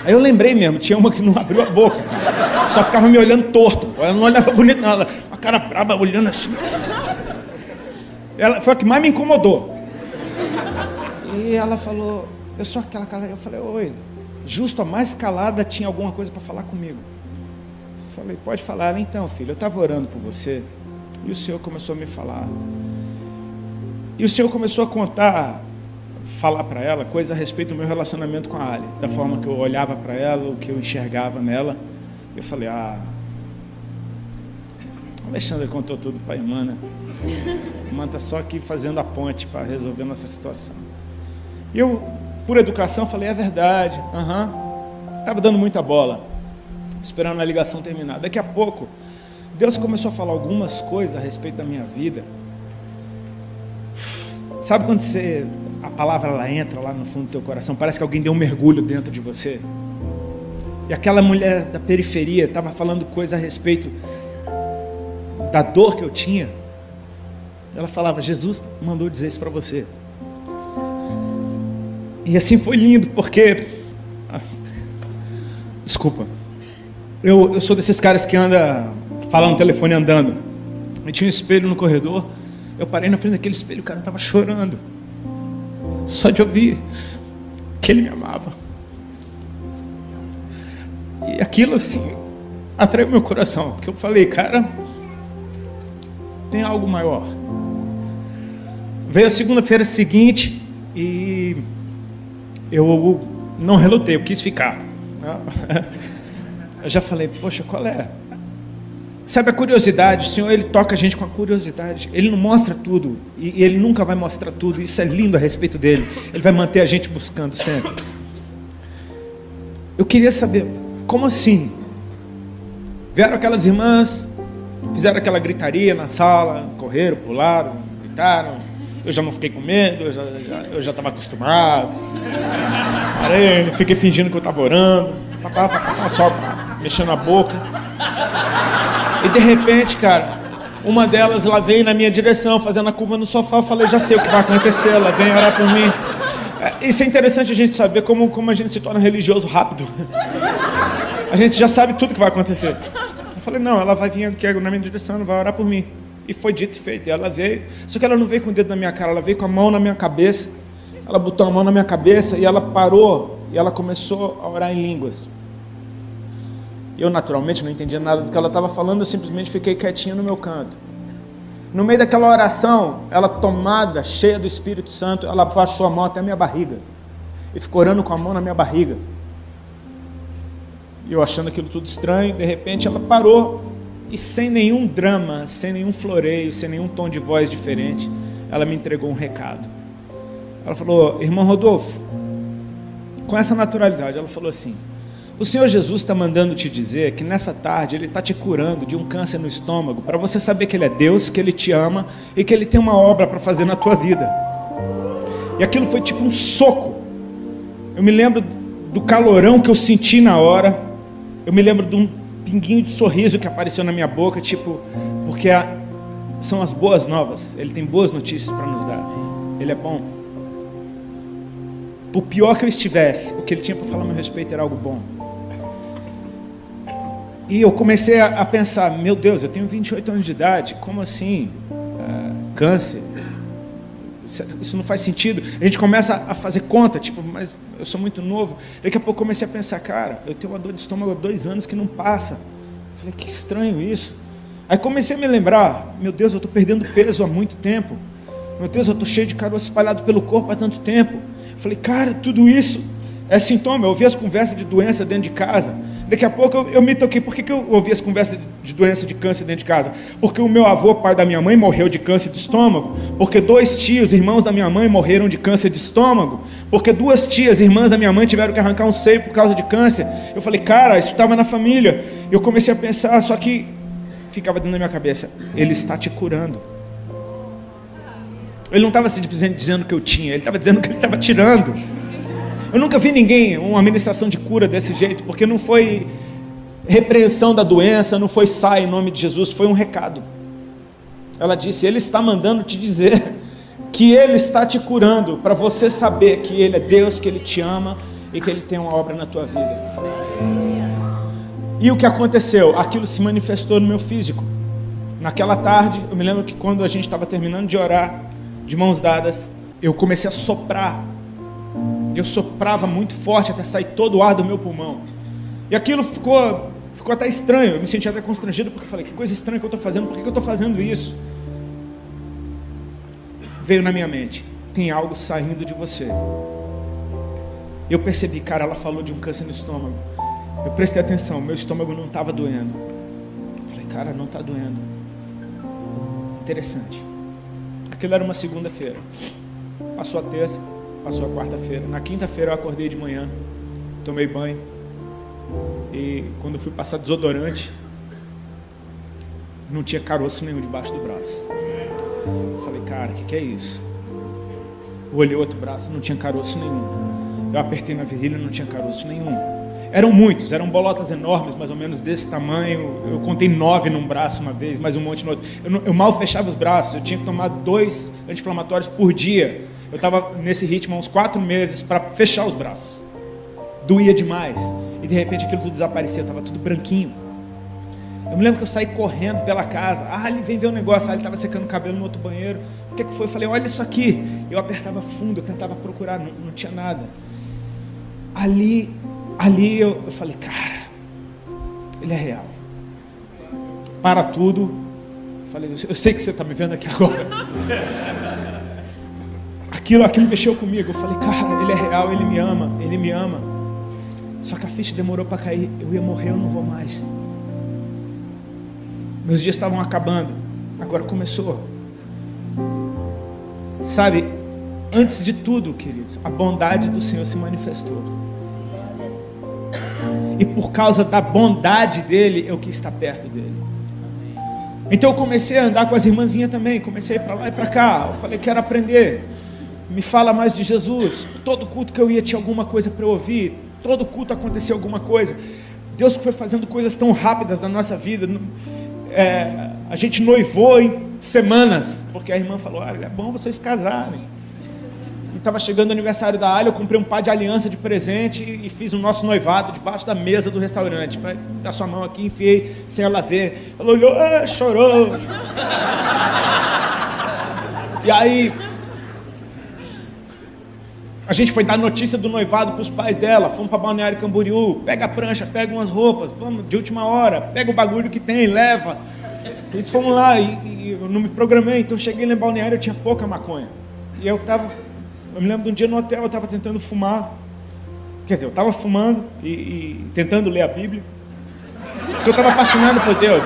Aí eu lembrei mesmo, tinha uma que não abriu a boca, cara. Só ficava me olhando torto. Ela não olhava bonito, não. Ela, uma cara braba, olhando assim. Ela foi a que mais me incomodou. E ela falou, eu sou aquela calada. Eu falei, oi, justo a mais calada tinha alguma coisa para falar comigo. Eu falei, pode falar. Então, filho, eu estava orando por você e o Senhor começou a me falar. E o Senhor começou a falar para ela coisas a respeito do meu relacionamento com a Ali, da forma que eu olhava para ela, o que eu enxergava nela. Eu falei, Alexandre contou tudo para a irmã, né? A irmã está só aqui fazendo a ponte para resolver nossa situação. E eu, por educação, falei, é verdade. Estava dando muita bola, esperando a ligação terminar. Daqui a pouco, Deus começou a falar algumas coisas a respeito da minha vida. Sabe quando a palavra ela entra lá no fundo do teu coração, parece que alguém deu um mergulho dentro de você? E aquela mulher da periferia estava falando coisa a respeito da dor que eu tinha. Ela falava, Jesus mandou dizer isso para você. E assim foi lindo, porque... Desculpa. Eu sou desses caras que anda falando no telefone andando. E tinha um espelho no corredor. Eu parei na frente daquele espelho, o cara estava chorando. Só de ouvir que ele me amava. E aquilo assim atraiu meu coração, porque eu falei, cara, tem algo maior. Veio a segunda-feira seguinte e eu não relutei, eu quis ficar. Eu já falei, poxa, qual é? Sabe a curiosidade, o Senhor ele toca a gente com a curiosidade. Ele não mostra tudo e Ele nunca vai mostrar tudo. Isso é lindo a respeito dele. Ele vai manter a gente buscando sempre. Eu queria saber, como assim? Vieram aquelas irmãs, fizeram aquela gritaria na sala, correram, pularam, gritaram. Eu já não fiquei com medo, eu já estava acostumado. Parei, fiquei fingindo que eu estava orando, só mexendo a boca. E de repente, cara, uma delas, ela veio na minha direção, fazendo a curva no sofá. Eu falei, já sei o que vai acontecer, ela vem orar por mim. Isso é interessante a gente saber como a gente se torna religioso rápido. A gente já sabe tudo que vai acontecer. Eu falei, não, ela vai vir aqui na minha direção, ela vai orar por mim. E foi dito e feito, e ela veio. Só que ela não veio com o dedo na minha cara, ela veio com a mão na minha cabeça. Ela botou a mão na minha cabeça e ela parou, e ela começou a orar em línguas. Eu, naturalmente, não entendia nada do que ela estava falando, eu simplesmente fiquei quietinho no meu canto. No meio daquela oração, ela tomada, cheia do Espírito Santo, ela baixou a mão até a minha barriga. E ficou orando com a mão na minha barriga. E eu achando aquilo tudo estranho, de repente ela parou, e sem nenhum drama, sem nenhum floreio, sem nenhum tom de voz diferente, ela me entregou um recado. Ela falou, irmão Rodolfo, com essa naturalidade, ela falou assim, o Senhor Jesus está mandando te dizer que nessa tarde Ele está te curando de um câncer no estômago, para você saber que Ele é Deus, que Ele te ama e que Ele tem uma obra para fazer na tua vida. E aquilo foi tipo um soco. Eu me lembro do calorão que eu senti na hora, eu me lembro de um pinguinho de sorriso que apareceu na minha boca, tipo, porque são as boas novas, Ele tem boas notícias para nos dar, Ele é bom. Por pior que eu estivesse, o que Ele tinha para falar a meu respeito era algo bom. E eu comecei a pensar, meu Deus, eu tenho 28 anos de idade, como assim? Câncer? Isso não faz sentido. A gente começa a fazer conta, tipo, mas eu sou muito novo. Daqui a pouco eu comecei a pensar, cara, eu tenho uma dor de estômago há 2 anos que não passa. Falei, que estranho isso. Aí comecei a me lembrar, meu Deus, eu estou perdendo peso há muito tempo. Meu Deus, eu estou cheio de caroço espalhado pelo corpo há tanto tempo. Falei, cara, tudo isso é sintoma. Eu ouvi as conversas de doença dentro de casa. Daqui a pouco eu me toquei. Por que eu ouvi as conversas de doença de câncer dentro de casa? Porque o meu avô, pai da minha mãe, morreu de câncer de estômago. Porque 2 tios, irmãos da minha mãe, morreram de câncer de estômago. Porque 2 tias, irmãs da minha mãe, tiveram que arrancar um seio por causa de câncer. Eu falei, cara, isso estava na família. Eu comecei a pensar, só que ficava dentro da minha cabeça, Ele está te curando. Ele não estava dizendo que eu tinha, Ele estava dizendo que Ele estava tirando. Eu nunca vi ninguém, uma ministração de cura desse jeito, porque não foi repreensão da doença, não foi sai em nome de Jesus, foi um recado. Ela disse, Ele está mandando te dizer que Ele está te curando, para você saber que Ele é Deus, que Ele te ama e que Ele tem uma obra na tua vida. E o que aconteceu? Aquilo se manifestou no meu físico. Naquela tarde, eu me lembro que quando a gente estava terminando de orar, de mãos dadas, eu comecei a soprar. Eu soprava muito forte até sair todo o ar do meu pulmão. E aquilo ficou até estranho. Eu me senti até constrangido porque eu falei, que coisa estranha que eu estou fazendo, por que eu estou fazendo isso? Veio na minha mente, tem algo saindo de você. Eu percebi, cara, ela falou de um câncer no estômago. Eu prestei atenção, meu estômago não estava doendo. Eu falei, cara, não está doendo. Interessante. Aquilo era uma segunda-feira. Passou a terça, passou a quarta-feira. Na quinta-feira eu acordei de manhã, tomei banho. E quando fui passar desodorante, não tinha caroço nenhum debaixo do braço. Falei, cara, o que é isso? Eu olhei o outro braço, não tinha caroço nenhum. Eu apertei na virilha, não tinha caroço nenhum. Eram muitos, eram bolotas enormes, mais ou menos desse tamanho. Eu contei 9 num braço uma vez, mais um monte no outro. Eu mal fechava os braços, eu tinha que tomar 2 anti-inflamatórios por dia. Eu estava nesse ritmo há uns 4 meses para fechar os braços. Doía demais. E de repente aquilo tudo desaparecia, estava tudo branquinho. Eu me lembro que eu saí correndo pela casa. Ele vem ver um negócio. Ele estava secando o cabelo no outro banheiro. O que foi? Eu falei, olha isso aqui. Eu apertava fundo, eu tentava procurar, não tinha nada. Ali eu falei, cara, ele é real. Para tudo. Falei, eu sei que você está me vendo aqui agora. Aquilo mexeu comigo. Eu falei, cara, ele é real, ele me ama. Só que a ficha demorou para cair. Eu ia morrer, eu não vou mais. Meus dias estavam acabando. Agora começou. Sabe, antes de tudo, queridos, a bondade do Senhor se manifestou. E por causa da bondade dele, eu quis estar perto dele. Então eu comecei a andar com as irmãzinhas também. Comecei a ir para lá e para cá. Eu falei, quero aprender. Me fala mais de Jesus. Todo culto que eu ia tinha alguma coisa para eu ouvir. Todo culto acontecia alguma coisa. Deus foi fazendo coisas tão rápidas na nossa vida. A gente noivou em semanas, porque a irmã falou, é bom vocês casarem. E estava chegando o aniversário da Alha, eu comprei um par de aliança de presente e fiz o nosso noivado debaixo da mesa do restaurante. Vai dar sua mão aqui, enfiei sem ela ver. Ela olhou, chorou. E aí a gente foi dar notícia do noivado para os pais dela. Fomos para Balneário Camboriú. Pega a prancha, pega umas roupas, vamos de última hora, pega o bagulho que tem, leva. Eles fomos lá e eu não me programei. Então eu cheguei lá em Balneário, eu tinha pouca maconha. E eu me lembro de um dia no hotel, eu estava tentando fumar. Quer dizer, eu estava fumando e tentando ler a Bíblia. Porque eu estava apaixonado por Deus.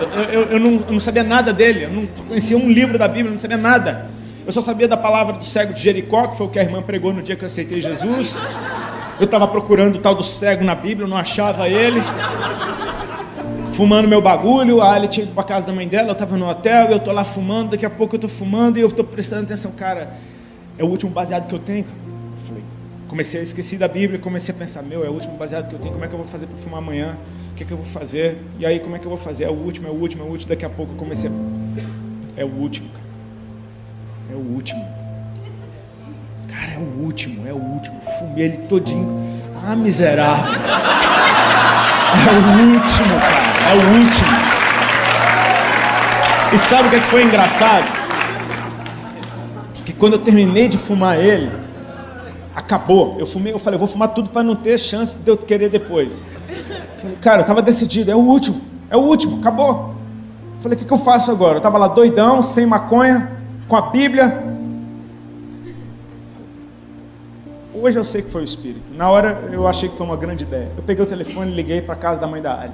Eu não sabia nada dele, eu não conhecia um livro da Bíblia, eu não sabia nada. Eu só sabia da palavra do cego de Jericó, que foi o que a irmã pregou no dia que eu aceitei Jesus. Eu estava procurando o tal do cego na Bíblia, eu não achava ele. Fumando meu bagulho, a Ali tinha ido para a casa da mãe dela, eu estava no hotel, eu estou lá fumando, daqui a pouco eu estou fumando e eu estou prestando atenção. Cara, é o último baseado que eu tenho. Eu falei, comecei a esquecer da Bíblia, comecei a pensar, é o último baseado que eu tenho, como é que eu vou fazer para fumar amanhã? O que é que eu vou fazer? E aí, como é que eu vou fazer? É o último. Daqui a pouco eu comecei É o último, cara. É o último. Cara, é o último. Fumei ele todinho. Miserável. É o último, cara. É o último. E sabe o que foi engraçado? Que quando eu terminei de fumar ele, acabou. Eu falei, eu vou fumar tudo para não ter chance de eu querer depois. Falei, cara, eu estava decidido. É o último, acabou. Falei, o que eu faço agora? Eu estava lá doidão, sem maconha, com a Bíblia. Hoje eu sei que foi o Espírito. Na hora eu achei que foi uma grande ideia. Eu peguei o telefone e liguei para a casa da mãe da Ali.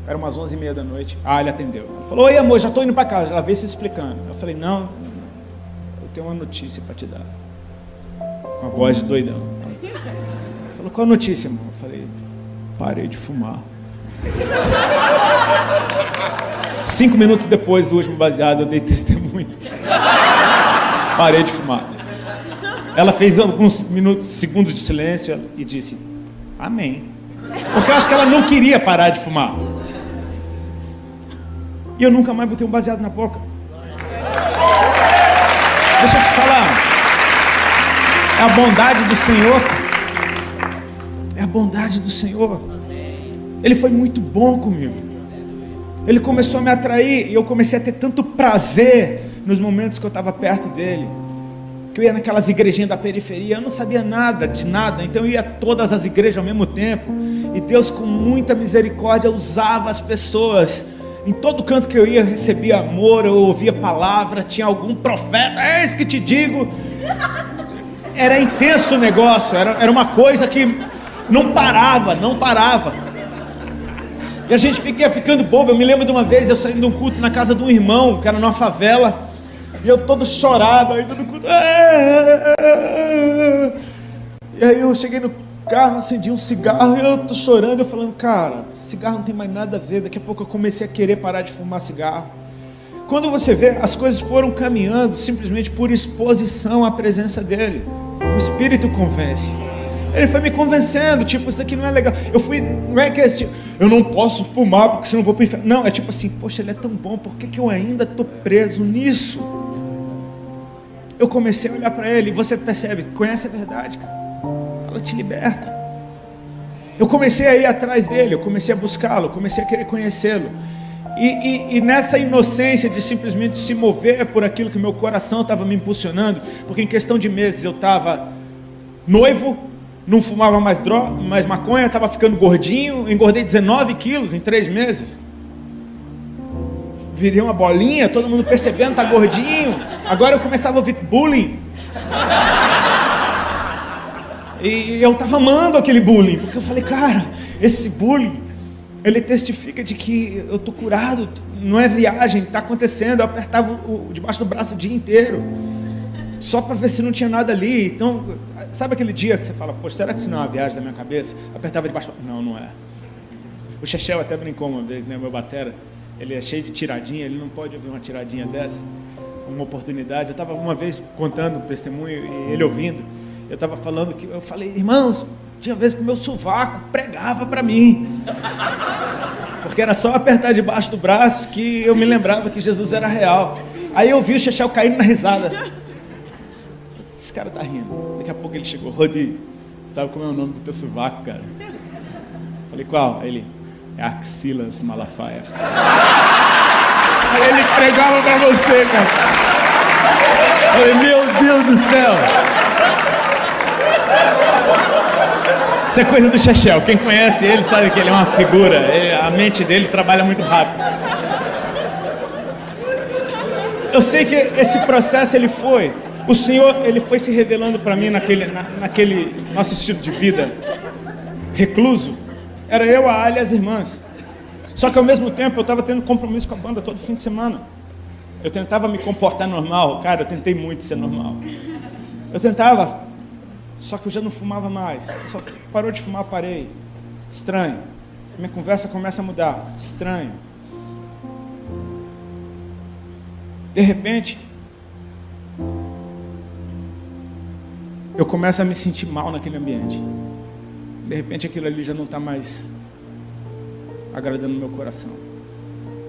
Era umas 11h30 da noite. A Ali atendeu. Ela falou, oi amor, já estou indo para casa. Ela veio se explicando. Eu falei, não, eu tenho uma notícia para te dar. Com a voz de doidão. Ela falou, qual a notícia, amor? Eu falei, parei de fumar. 5 minutos depois do último baseado, eu dei testemunho. Parei de fumar. Ela fez alguns segundos de silêncio e disse, amém. Porque eu acho que ela não queria parar de fumar. E eu nunca mais botei um baseado na boca. Deixa eu te falar. É a bondade do Senhor. É a bondade do Senhor. Ele foi muito bom comigo. Ele começou a me atrair e eu comecei a ter tanto prazer nos momentos que eu estava perto dele. Que eu ia naquelas igrejinhas da periferia, eu não sabia nada de nada, então eu ia a todas as igrejas ao mesmo tempo. E Deus, com muita misericórdia, usava as pessoas. Em todo canto que eu ia, eu recebia amor, eu ouvia palavra, tinha algum profeta, eis que te digo. Era intenso o negócio, era uma coisa que não parava. E a gente ia ficando bobo. Eu me lembro de uma vez eu saindo de um culto na casa de um irmão, que era numa favela, e eu todo chorado, ainda no culto. E aí eu cheguei no carro, acendi um cigarro, e eu tô chorando, eu falando, cara, cigarro não tem mais nada a ver. Daqui a pouco eu comecei a querer parar de fumar cigarro. Quando você vê, as coisas foram caminhando simplesmente por exposição à presença dele. O Espírito convence. Ele foi me convencendo, tipo, isso aqui não é legal. Não é que tipo, eu não posso fumar porque senão eu vou pro inferno. Não, é tipo assim, poxa, ele é tão bom, por que eu ainda estou preso nisso? Eu comecei a olhar para ele, e você percebe, conhece a verdade, cara. Ela te liberta. Eu comecei a ir atrás dele, eu comecei a buscá-lo, comecei a querer conhecê-lo. E nessa inocência de simplesmente se mover por aquilo que meu coração estava me impulsionando, porque em questão de meses eu estava noivo, não fumava mais maconha, estava ficando gordinho, engordei 19 quilos em 3 meses. Virei uma bolinha, todo mundo percebendo, tá gordinho. Agora eu começava a ouvir bullying. E eu estava amando aquele bullying, porque eu falei, cara, esse bullying, ele testifica de que eu estou curado, não é viagem, está acontecendo. Eu apertava debaixo do braço o dia inteiro, só para ver se não tinha nada ali. Então, sabe aquele dia que você fala, poxa, será que isso não é uma viagem da minha cabeça? Apertava debaixo, não é. O Chechel até brincou uma vez, né, meu batera, ele é cheio de tiradinha, ele não pode ouvir uma tiradinha dessa, uma oportunidade. Eu estava uma vez contando um testemunho, e ele ouvindo, eu estava falando que, eu falei, irmãos, tinha vezes que o meu sovaco pregava para mim, porque era só apertar debaixo do braço que eu me lembrava que Jesus era real. Aí eu vi o Chechel caindo na risada. Esse cara tá rindo. Daqui a pouco ele chegou, Rodi, sabe como é o nome do teu sovaco, cara? Falei, qual? Aí ele, é Axilas Malafaia. Aí ele pregava para você, cara. Falei, meu Deus do céu. Isso é coisa do Chechel. Quem conhece ele sabe que ele é uma figura. A mente dele trabalha muito rápido. Eu sei que esse processo o Senhor, ele foi se revelando para mim naquele nosso estilo de vida recluso. Era eu, a Ali e as irmãs. Só que ao mesmo tempo eu estava tendo compromisso com a banda todo fim de semana. Eu tentava me comportar normal. Cara, eu tentei muito ser normal. Eu tentava. Só que eu já não fumava mais. Só parou de fumar, parei. Estranho. Minha conversa começa a mudar. Estranho. De repente, eu começo a me sentir mal naquele ambiente. De repente aquilo ali já não está mais agradando o meu coração.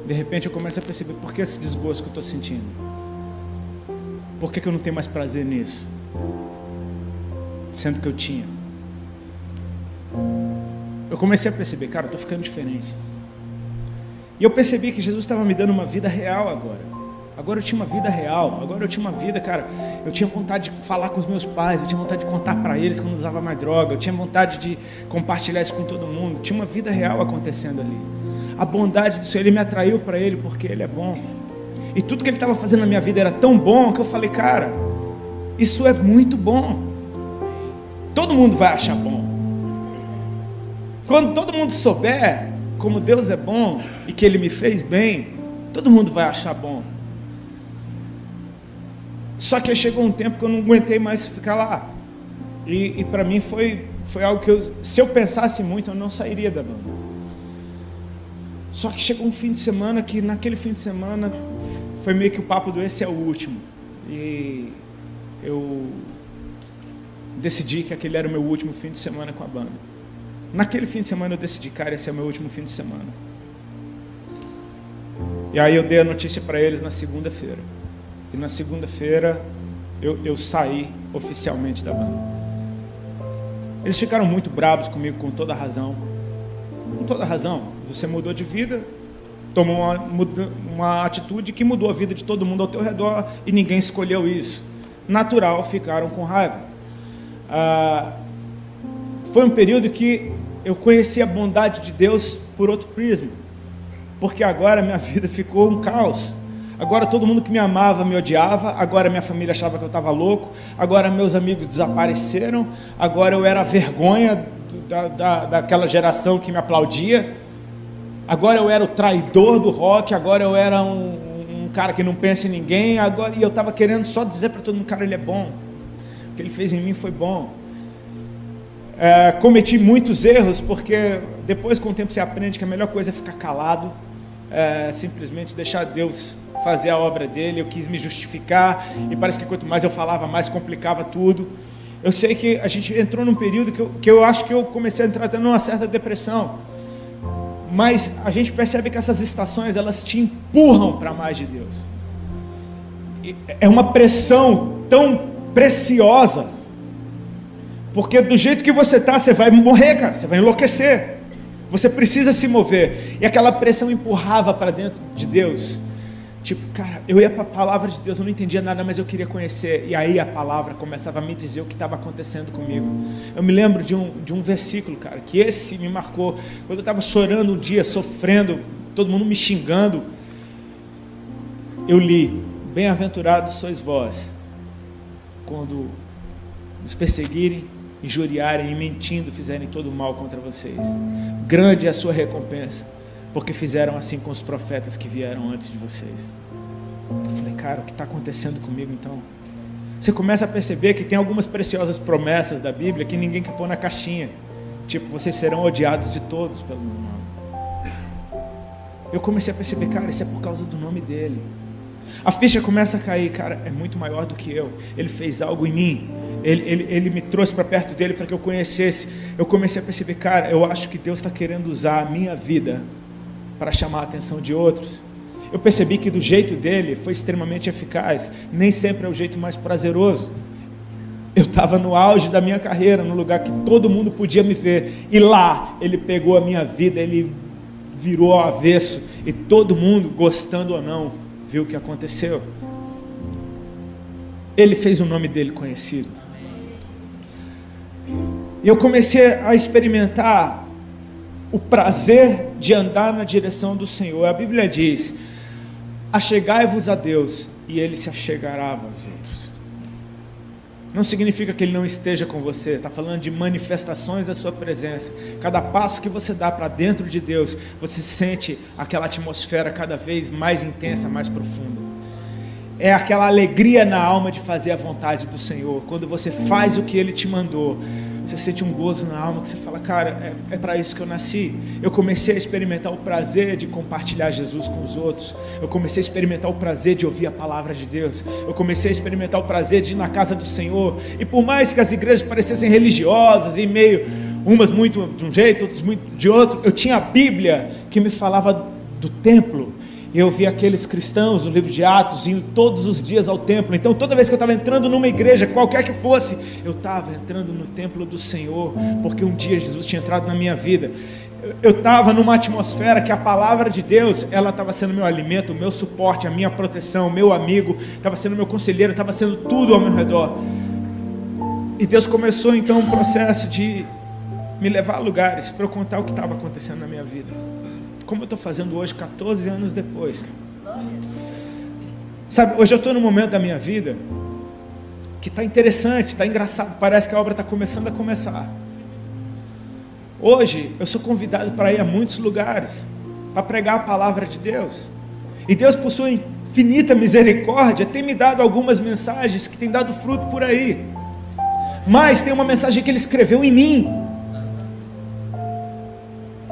De repente eu começo a perceber por que esse desgosto que eu estou sentindo. Por que eu não tenho mais prazer nisso? Sendo que eu tinha. Eu comecei a perceber, cara, eu estou ficando diferente. E eu percebi que Jesus estava me dando uma vida real agora. Agora eu tinha uma vida real. Agora eu tinha uma vida, cara, eu tinha vontade de falar com os meus pais, eu tinha vontade de contar para eles que eu não usava mais droga, eu tinha vontade de compartilhar isso com todo mundo. Tinha uma vida real acontecendo ali. A bondade do Senhor, Ele me atraiu para Ele porque Ele é bom. E tudo que Ele estava fazendo na minha vida era tão bom que eu falei, cara, isso é muito bom. Todo mundo vai achar bom. Quando todo mundo souber como Deus é bom e que Ele me fez bem, todo mundo vai achar bom. Só que chegou um tempo que eu não aguentei mais ficar lá. E para mim foi algo que se eu pensasse muito, eu não sairia da banda. Só que chegou um fim de semana que naquele fim de semana foi meio que o papo do esse é o último. E eu decidi que aquele era o meu último fim de semana com a banda. Naquele fim de semana eu decidi, cara, esse é o meu último fim de semana. E aí eu dei a notícia para eles na segunda-feira. E na segunda-feira eu saí oficialmente da banda. Eles ficaram muito bravos comigo com toda razão. Com toda razão. Você mudou de vida, tomou uma atitude que mudou a vida de todo mundo ao teu redor e ninguém escolheu isso. Natural, ficaram com raiva. Foi um período que eu conheci a bondade de Deus por outro prisma, porque agora minha vida ficou um caos. Agora todo mundo que me amava me odiava, agora minha família achava que eu estava louco, agora meus amigos desapareceram, agora eu era a vergonha daquela geração que me aplaudia. Agora eu era o traidor do rock, agora eu era um cara que não pensa em ninguém, e eu estava querendo só dizer para todo mundo, cara, ele é bom. O que ele fez em mim foi bom. Cometi muitos erros, porque depois com o tempo você aprende que a melhor coisa é ficar calado, simplesmente deixar Deus fazer a obra dele. Eu quis me justificar, e parece que quanto mais eu falava, mais complicava tudo. Eu sei que a gente entrou num período que eu acho que eu comecei a entrar até numa certa depressão, mas a gente percebe que essas estações, elas te empurram para mais de Deus. É uma pressão tão preciosa, porque do jeito que você está, você vai morrer, cara, você vai enlouquecer, você precisa se mover, e aquela pressão empurrava para dentro de Deus, tipo, cara, eu ia para a palavra de Deus, eu não entendia nada, mas eu queria conhecer, e aí a palavra começava a me dizer o que estava acontecendo comigo. Eu me lembro de um versículo, cara, que esse me marcou, quando eu estava chorando um dia, sofrendo, todo mundo me xingando, eu li: bem-aventurados sois vós, quando nos perseguirem, injuriarem e mentindo fizerem todo o mal contra vocês. Grande é a sua recompensa, porque fizeram assim com os profetas que vieram antes de vocês. Eu falei, cara, o que está acontecendo comigo então? Você começa a perceber que tem algumas preciosas promessas da Bíblia que ninguém quer pôr na caixinha. Tipo, vocês serão odiados de todos pelo meu nome. Eu comecei a perceber, cara, isso é por causa do nome dele. A ficha começa a cair, cara, é muito maior do que eu. Ele fez algo em mim. Ele me trouxe para perto dele para que eu conhecesse. Eu comecei a perceber, cara, eu acho que Deus está querendo usar a minha vida para chamar a atenção de outros. Eu percebi que do jeito dele foi extremamente eficaz. Nem sempre é o jeito mais prazeroso. Eu estava no auge da minha carreira, no lugar que todo mundo podia me ver. E lá, ele pegou a minha vida, ele virou ao avesso. E todo mundo, gostando ou não, viu o que aconteceu. Ele fez o nome dele conhecido. E eu comecei a experimentar o prazer de andar na direção do Senhor. A Bíblia diz: achegai-vos a Deus e Ele se achegará a vós outros. Não significa que Ele não esteja com você, está falando de manifestações da sua presença. Cada passo que você dá para dentro de Deus, você sente aquela atmosfera cada vez mais intensa, mais profunda. É aquela alegria na alma de fazer a vontade do Senhor. Quando você faz o que Ele te mandou, você sente um gozo na alma que você fala, cara, é para isso que eu nasci. Eu comecei a experimentar o prazer de compartilhar Jesus com os outros. Eu comecei a experimentar o prazer de ouvir a palavra de Deus. Eu comecei a experimentar o prazer de ir na casa do Senhor. E por mais que as igrejas parecessem religiosas e meio, umas muito de um jeito, outras muito de outro, eu tinha a Bíblia que me falava do templo. E eu vi aqueles cristãos no livro de Atos indo todos os dias ao templo. Então toda vez que eu estava entrando numa igreja, qualquer que fosse, eu estava entrando no templo do Senhor, porque um dia Jesus tinha entrado na minha vida. Eu estava numa atmosfera que a palavra de Deus, ela estava sendo meu alimento, meu suporte, a minha proteção, meu amigo, estava sendo meu conselheiro, estava sendo tudo ao meu redor. E Deus começou então um processo de me levar a lugares para eu contar o que estava acontecendo na minha vida. Como eu estou fazendo hoje, 14 anos depois. Sabe, hoje eu estou num momento da minha vida que está interessante, está engraçado, parece que a obra está começando a começar. Hoje eu sou convidado para ir a muitos lugares, para pregar a palavra de Deus. E Deus, por sua infinita misericórdia, tem me dado algumas mensagens que têm dado fruto por aí. Mas tem uma mensagem que Ele escreveu em mim.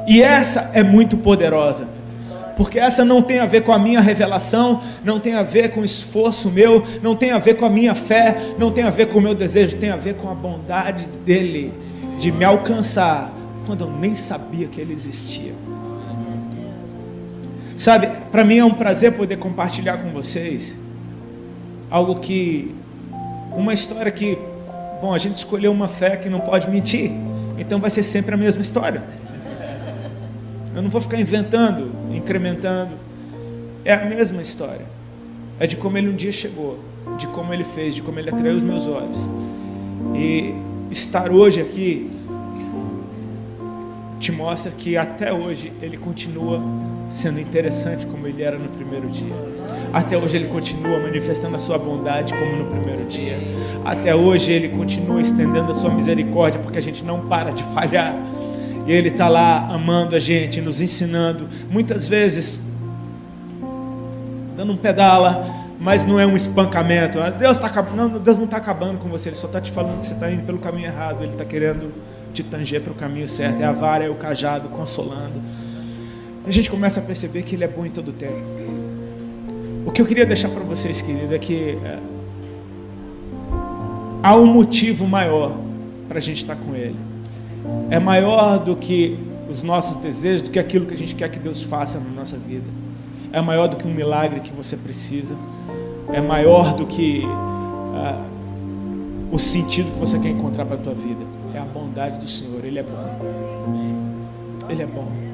E essa é muito poderosa, porque essa não tem a ver com a minha revelação, não tem a ver com o esforço meu, não tem a ver com a minha fé, não tem a ver com o meu desejo, tem a ver com a bondade dEle, de me alcançar, quando eu nem sabia que Ele existia. Sabe, para mim é um prazer poder compartilhar com vocês, algo que, uma história que, bom, a gente escolheu uma fé que não pode mentir, então vai ser sempre a mesma história. Eu não vou ficar inventando, incrementando. É a mesma história. É de como Ele um dia chegou, de como Ele fez, de como Ele atraiu os meus olhos. E estar hoje aqui te mostra que até hoje Ele continua sendo interessante como Ele era no primeiro dia. Até hoje Ele continua manifestando a sua bondade como no primeiro dia. Até hoje Ele continua estendendo a sua misericórdia, porque a gente não para de falhar. E Ele está lá amando a gente, nos ensinando, muitas vezes dando um pedala, mas não é um espancamento. Deus não está acabando com você, Ele só está te falando que você está indo pelo caminho errado. Ele está querendo te tanger para o caminho certo. É a vara, é o cajado consolando. A gente começa a perceber que Ele é bom em todo o tempo. O que eu queria deixar para vocês, querido, é que há um motivo maior para a gente estar com Ele. É maior do que os nossos desejos, do que aquilo que a gente quer que Deus faça na nossa vida. É maior do que um milagre que você precisa. É maior do que o sentido que você quer encontrar para a tua vida. É a bondade do Senhor. Ele é bom. Ele é bom.